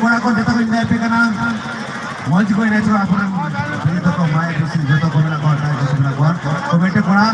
kora ko jota ko inai pe kana moj ko inai chura apna jota ko mai bisi jota ko mena ko tai ko mena ko comment kora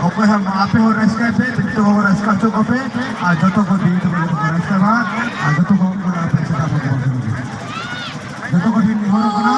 okoy ham ape ho raska pe bintu ho raska to ko pe a jota ko di to ko raska ba a jota ko ko na pe chata ko jota ko di ho ko na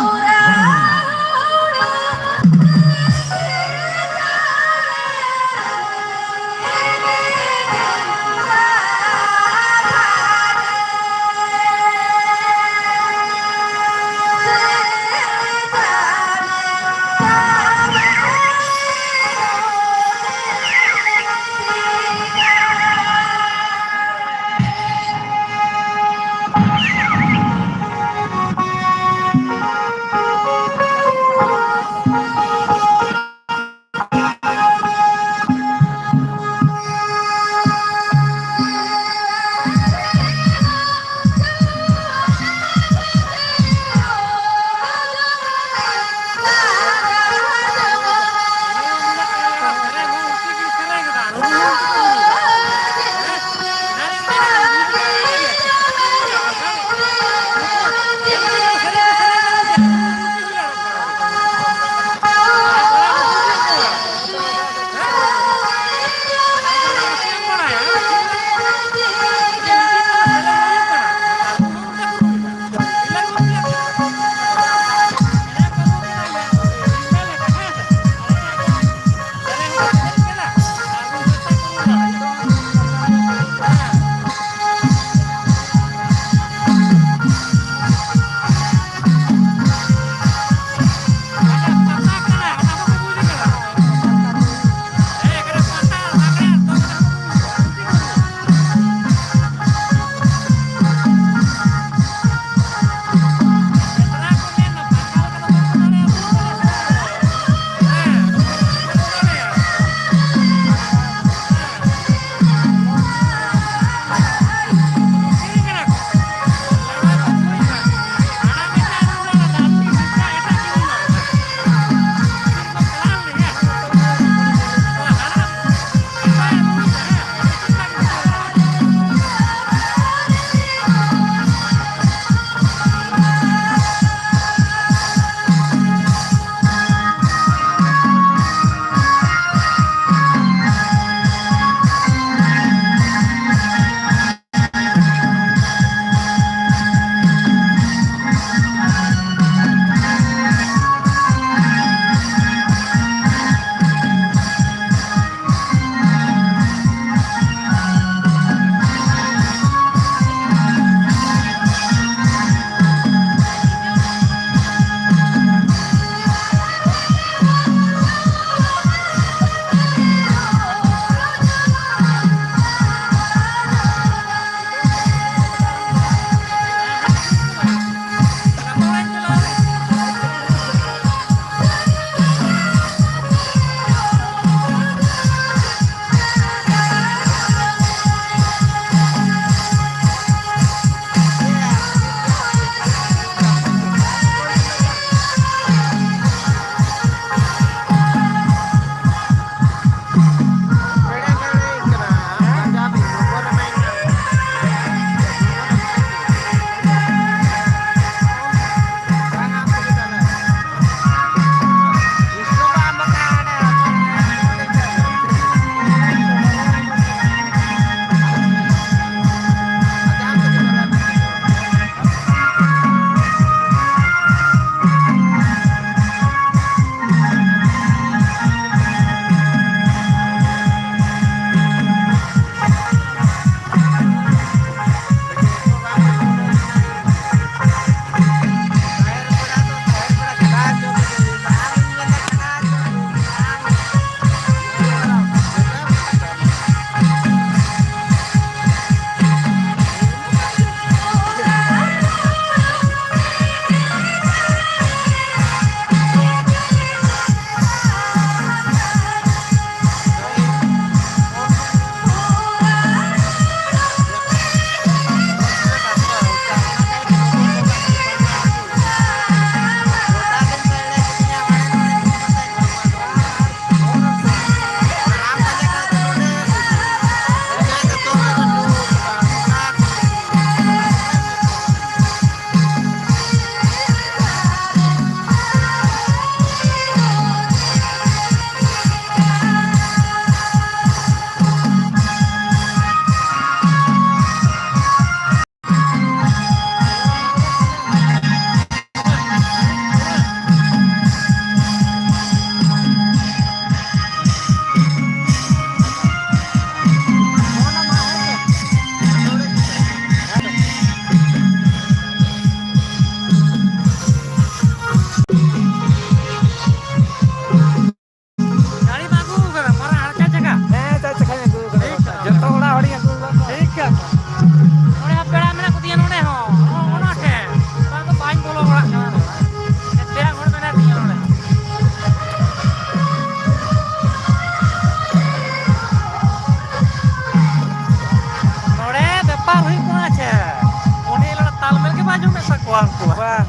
takuan ku. Bang.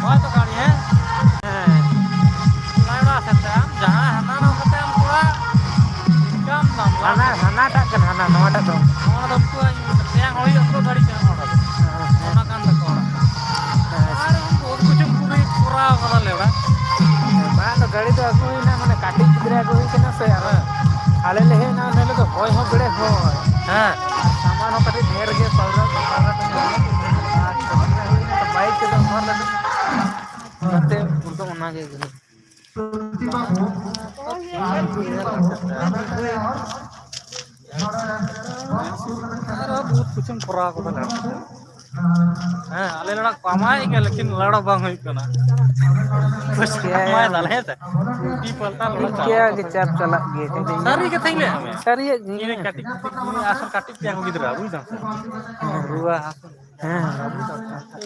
Wah to kali ya. Lain lah setam, jangan hana ketam pula. Jam 6 lah. Hana tak kan hana nawa tak dong. Orang dah tua yang hoy aku dari kan orang. Orang kan tak orang. Are बहुत कुछ पूरा करा लेवा. Bang to gari to aku ina mane kati gidra aku kena se yaar. Ale lehe na nele to hoy ho bede ho. हाँ. सामान हो कति ढेर के पावरा तो बाइक के तो घर लगे करते उनको मना के गए अरे बहुत कुछ पूरा करा लेवा. हाँ, आले लड़ा कमाई के लेकिन लड़ा बांग हुई कना. कुछ कमाई डाले है. पीपल ता लड़ा. क्या के चाप चला गए थे सारी के थैले हमें. सर ये ini katik ini asal katik yang gitu rabu dah ruah हां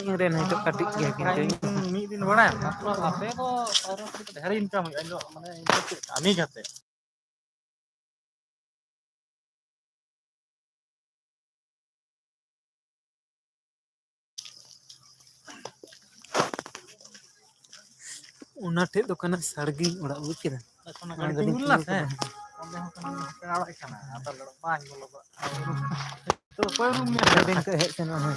ये रे नहीं तो कटी गया कि mid din bada मतलब ape ko orang kita hari income ayo mane kami kate उना ठे दुकान सड़गी उड़ा बुझ के kona kali tinggal lah eh kalau ikan atau lada bang kalau to koy room दिन के है से ना है